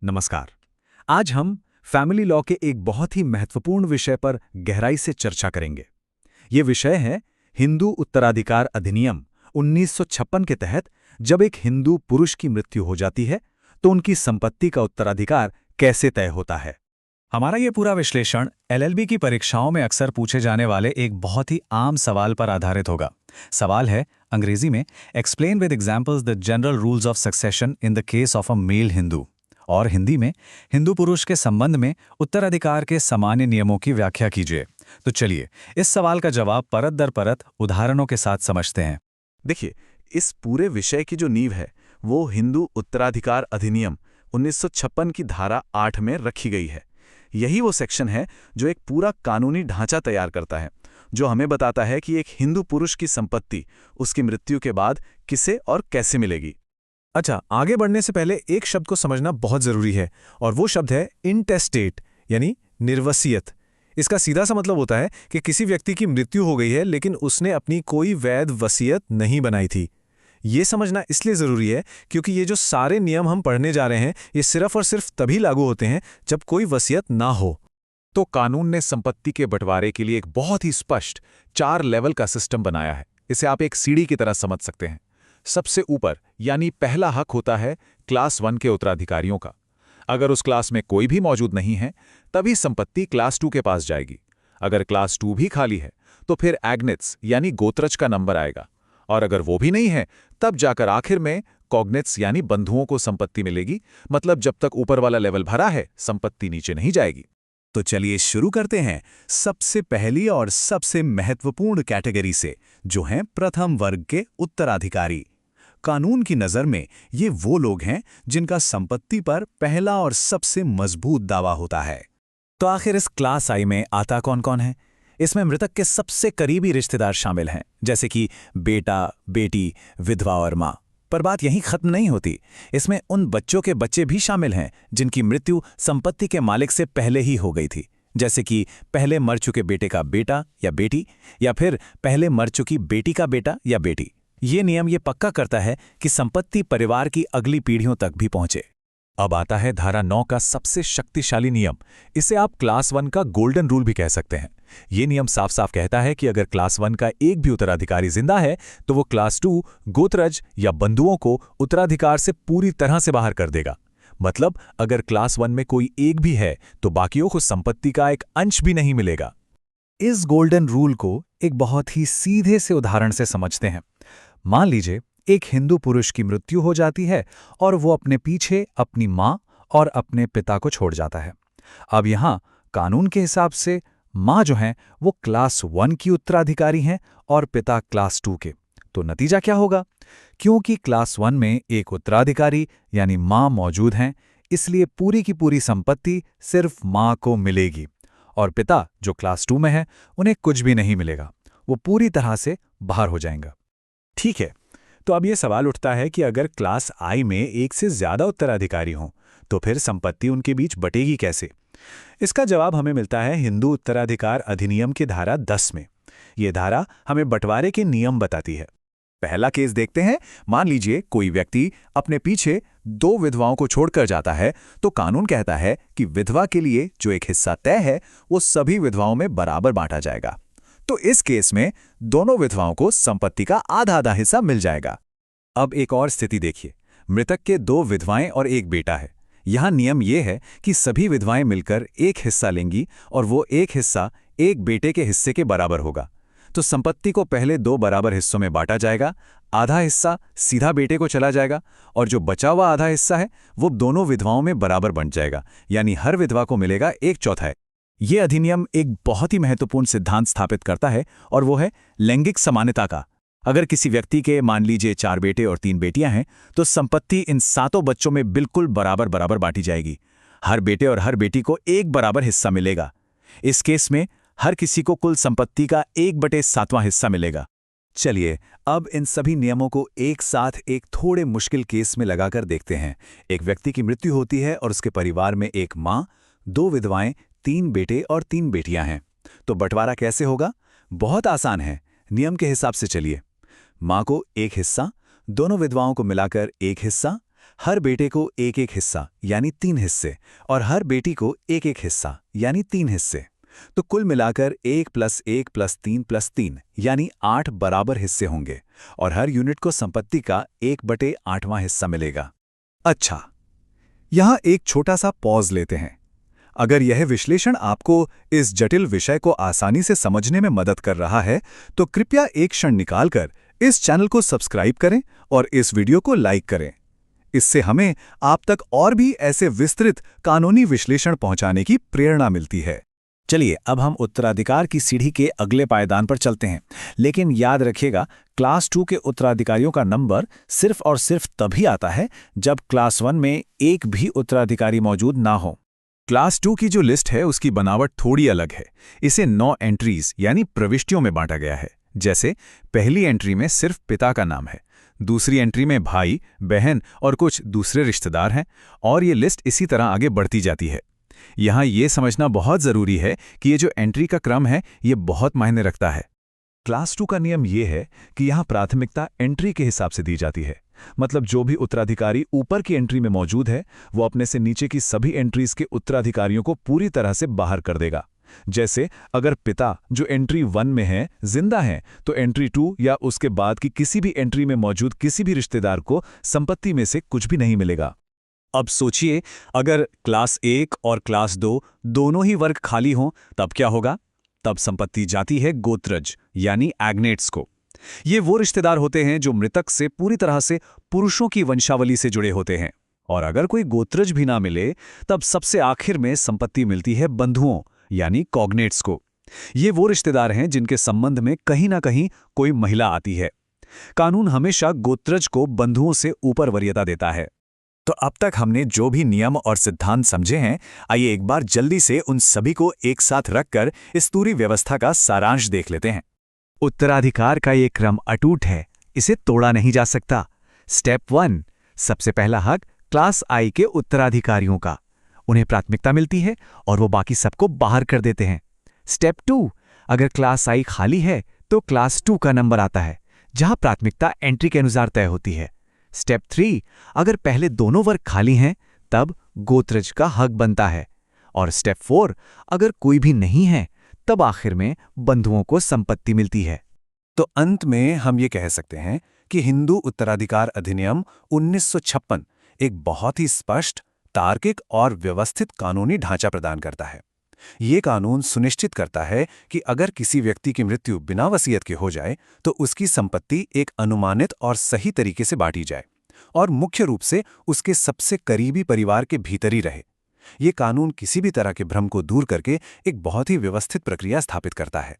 नमस्कार। आज हम फैमिली लॉ के एक बहुत ही महत्वपूर्ण विषय पर गहराई से चर्चा करेंगे। ये विषय है हिंदू उत्तराधिकार अधिनियम 1956 के तहत जब एक हिंदू पुरुष की मृत्यु हो जाती है तो उनकी संपत्ति का उत्तराधिकार कैसे तय होता है। हमारा ये पूरा विश्लेषण एलएलबी की परीक्षाओं में अक्सर पूछे जाने वाले एक बहुत ही आम सवाल पर आधारित होगा। सवाल है अंग्रेजी में explain with examples the general rules of succession in the case of a male Hindu, और हिंदी में हिंदू पुरुष के संबंध में उत्तराधिकार के सामान्य नियमों की व्याख्या कीजिए। तो चलिए इस सवाल का जवाब परत दर परत उदाहरणों के साथ समझते हैं। देखिए, इस पूरे विषय की जो नींव है वो हिंदू उत्तराधिकार अधिनियम 1956 की धारा 8 में रखी गई है। यही वो सेक्शन है जो एक पूरा कानूनी ढांचा तैयार करता है, जो हमें बताता है कि एक हिंदू पुरुष की संपत्ति उसकी मृत्यु के बाद किसे और कैसे मिलेगी। अच्छा, आगे बढ़ने से पहले एक शब्द को समझना बहुत जरूरी है, और वो शब्द है इंटेस्टेट, यानी निर्वसियत। इसका सीधा सा मतलब होता है कि किसी व्यक्ति की मृत्यु हो गई है लेकिन उसने अपनी कोई वैध वसीयत नहीं बनाई थी। ये समझना इसलिए जरूरी है क्योंकि ये जो सारे नियम हम पढ़ने जा रहे हैं ये सिर्फ और सिर्फ तभी लागू होते हैं जब कोई वसीयत ना हो। तो कानून ने संपत्ति के बंटवारे के लिए एक बहुत ही स्पष्ट 4 लेवल का सिस्टम बनाया है। इसे आप एक सीढ़ी की तरह समझ सकते हैं। सबसे ऊपर यानी पहला हक होता है क्लास 1 के उत्तराधिकारियों का। अगर उस क्लास में कोई भी मौजूद नहीं है तभी संपत्ति क्लास 2 के पास जाएगी। अगर क्लास 2 भी खाली है तो फिर एग्नेट्स यानी गोत्रज का नंबर आएगा, और अगर वो भी नहीं है तब जाकर आखिर में कॉग्नेट्स यानी बंधुओं को संपत्ति मिलेगी। मतलब जब तक ऊपर वाला लेवल भरा है संपत्ति नीचे नहीं जाएगी। तो चलिए शुरू करते हैं सबसे पहली और सबसे महत्वपूर्ण कैटेगरी से, जो हैं प्रथम वर्ग के उत्तराधिकारी। कानून की नज़र में ये वो लोग हैं जिनका संपत्ति पर पहला और सबसे मजबूत दावा होता है। तो आखिर इस क्लास आई में आता कौन कौन है? इसमें मृतक के सबसे करीबी रिश्तेदार शामिल हैं, जैसे कि बेटा, बेटी, विधवा और माँ। पर बात यहीं खत्म नहीं होती। इसमें उन बच्चों के बच्चे भी शामिल हैं जिनकी मृत्यु संपत्ति के मालिक से पहले ही हो गई थी, जैसे कि पहले मर चुके बेटे का बेटा या बेटी, या फिर पहले मर चुकी बेटी का बेटा या बेटी। ये नियम ये पक्का करता है कि संपत्ति परिवार की अगली पीढ़ियों तक भी पहुंचे। अब आता है धारा 9 का सबसे शक्तिशाली नियम। इसे आप क्लास 1 का गोल्डन रूल भी कह सकते हैं। ये नियम साफ साफ कहता है कि अगर क्लास 1 का एक भी उत्तराधिकारी जिंदा है तो वो क्लास 2 गोत्रज या बंधुओं को उत्तराधिकार से पूरी तरह से बाहर कर देगा। मतलब अगर क्लास 1 में कोई एक भी है तो बाकियों को संपत्ति का एक अंश भी नहीं मिलेगा। इस गोल्डन रूल को एक बहुत ही सीधे से उदाहरण से समझते हैं। मान लीजिए एक हिंदू पुरुष की मृत्यु हो जाती है और वो अपने पीछे अपनी माँ और अपने पिता को छोड़ जाता है। अब यहाँ कानून के हिसाब से माँ जो हैं वो क्लास 1 की उत्तराधिकारी हैं और पिता क्लास 2 के। तो नतीजा क्या होगा? क्योंकि क्लास 1 में एक उत्तराधिकारी यानी माँ मौजूद हैं, इसलिए पूरी की पूरी संपत्ति सिर्फ माँ को मिलेगी, और पिता जो क्लास 2 में है उन्हें कुछ भी नहीं मिलेगा। वो पूरी तरह से बाहर हो जाएंगे। ठीक है, तो अब ये सवाल उठता है कि अगर क्लास आई में एक से ज्यादा उत्तराधिकारी हों तो फिर संपत्ति उनके बीच बटेगी कैसे? इसका जवाब हमें मिलता है हिंदू उत्तराधिकार अधिनियम की धारा 10 में। ये धारा हमें बंटवारे के नियम बताती है। पहला केस देखते हैं। मान लीजिए कोई व्यक्ति अपने पीछे 2 विधवाओं को छोड़कर जाता है, तो कानून कहता है कि विधवा के लिए जो एक हिस्सा तय है वो सभी विधवाओं में बराबर बांटा जाएगा। तो इस केस में दोनों विधवाओं को संपत्ति का आधा आधा हिस्सा मिल जाएगा। अब एक और स्थिति देखिए। मृतक के 2 विधवाएं और एक बेटा है। यहां नियम यह है कि सभी विधवाएं मिलकर एक हिस्सा लेंगी और वो एक हिस्सा एक बेटे के हिस्से के बराबर होगा। तो संपत्ति को पहले 2 बराबर हिस्सों में बांटा जाएगा। आधा हिस्सा सीधा बेटे को चला जाएगा और जो बचा हुआ आधा हिस्सा है वो दोनों विधवाओं में बराबर बंट जाएगा, यानी हर विधवा को मिलेगा 1/4। ये अधिनियम एक बहुत ही महत्वपूर्ण सिद्धांत स्थापित करता है, और वो है लैंगिक समानता का। अगर किसी व्यक्ति के मान लीजिए 4 बेटे और 3 बेटियां हैं तो संपत्ति इन 7 बच्चों में बिल्कुल बराबर बराबर बांटी जाएगी। हर बेटे और हर बेटी को एक बराबर हिस्सा मिलेगा। इस केस में हर किसी को कुल संपत्ति का 1/7वां हिस्सा मिलेगा। चलिए अब इन सभी नियमों को एक साथ एक थोड़े मुश्किल केस में लगाकर देखते हैं। एक व्यक्ति की मृत्यु होती है और उसके परिवार में एक माँ, 2 विधवाएं, 3 बेटे और 3 बेटियां हैं। तो बंटवारा कैसे होगा? बहुत आसान है। नियम के हिसाब से चलिए। माँ को एक हिस्सा, दोनों विधवाओं को मिलाकर एक हिस्सा, हर बेटे को एक एक हिस्सा यानी 3 हिस्से और हर बेटी को एक एक हिस्सा यानी 3 हिस्से। तो कुल मिलाकर 1 + 1 + 3 + 3 यानी 8 बराबर हिस्से होंगे और हर यूनिट को संपत्ति का 1/8वां हिस्सा मिलेगा। अच्छा, यहाँ एक छोटा सा पॉज लेते हैं। अगर यह विश्लेषण आपको इस जटिल विषय को आसानी से समझने में मदद कर रहा है, तो कृपया एक क्षण निकालकर इस चैनल को सब्सक्राइब करें और इस वीडियो को लाइक करें। इससे हमें आप तक और भी ऐसे विस्तृत कानूनी विश्लेषण पहुंचाने की प्रेरणा मिलती है। चलिए अब हम उत्तराधिकार की सीढ़ी के अगले पायदान पर चलते हैं। लेकिन याद रखिएगा, क्लास 2 के उत्तराधिकारियों का नंबर सिर्फ और सिर्फ तभी आता है जब क्लास 1 में एक भी उत्तराधिकारी मौजूद ना हो। क्लास 2 की जो लिस्ट है उसकी बनावट थोड़ी अलग है। इसे 9 एंट्रीज यानी प्रविष्टियों में बांटा गया है। जैसे पहली एंट्री में सिर्फ पिता का नाम है, दूसरी एंट्री में भाई, बहन और कुछ दूसरे रिश्तेदार हैं, और ये लिस्ट इसी तरह आगे बढ़ती जाती है। यहाँ ये समझना बहुत ज़रूरी है कि ये जो एंट्री का क्रम है ये बहुत मायने रखता है। क्लास 2 का नियम ये है कि यहाँ प्राथमिकता एंट्री के हिसाब से दी जाती है। मतलब जो भी उत्तराधिकारी ऊपर की एंट्री में मौजूद है वो अपने से नीचे की सभी एंट्रीज के उत्तराधिकारियों को पूरी तरह से बाहर कर देगा। जैसे अगर पिता जो एंट्री 1 में है जिंदा हैं, तो एंट्री 2 या उसके बाद की किसी भी एंट्री में मौजूद किसी भी रिश्तेदार को संपत्ति में से कुछ भी नहीं मिलेगा। अब सोचिए, अगर क्लास 1 और क्लास 2 दोनों ही वर्ग खाली हों तब क्या होगा? तब संपत्ति जाती है गोत्रज यानी एग्नेट्स को। ये वो रिश्तेदार होते हैं जो मृतक से पूरी तरह से पुरुषों की वंशावली से जुड़े होते हैं। और अगर कोई गोत्रज भी ना मिले तब सबसे आखिर में संपत्ति मिलती है बंधुओं यानी कॉग्नेट्स को। ये वो रिश्तेदार हैं जिनके संबंध में कहीं ना कहीं कोई महिला आती है। कानून हमेशा गोत्रज को बंधुओं से ऊपर वरीयता देता है। तो अब तक हमने जो भी नियम और सिद्धांत समझे हैं, आइए एक बार जल्दी से उन सभी को एक साथ रखकर इस पूरी व्यवस्था का सारांश देख लेते हैं। उत्तराधिकार का ये क्रम अटूट है, इसे तोड़ा नहीं जा सकता। स्टेप 1, सबसे पहला हक क्लास आई के उत्तराधिकारियों का। उन्हें प्राथमिकता मिलती है और वो बाकी सबको बाहर कर देते हैं। स्टेप 2, अगर क्लास आई खाली है तो क्लास 2 का नंबर आता है, जहां प्राथमिकता एंट्री के अनुसार तय होती है। स्टेप 3, अगर पहले दोनों वर्ग खाली हैं तब गोत्रज का हक बनता है। और स्टेप 4, अगर कोई भी नहीं है तब आखिर में बंधुओं को संपत्ति मिलती है। तो अंत में हम ये कह सकते हैं कि हिंदू उत्तराधिकार अधिनियम 1956 एक बहुत ही स्पष्ट, तार्किक और व्यवस्थित कानूनी ढांचा प्रदान करता है। ये कानून सुनिश्चित करता है कि अगर किसी व्यक्ति की मृत्यु बिना वसीयत के हो जाए तो उसकी संपत्ति एक अनुमानित और सही तरीके से बांटी जाए और मुख्य रूप से उसके सबसे करीबी परिवार के भीतर ही रहे। ये कानून किसी भी तरह के भ्रम को दूर करके एक बहुत ही व्यवस्थित प्रक्रिया स्थापित करता है।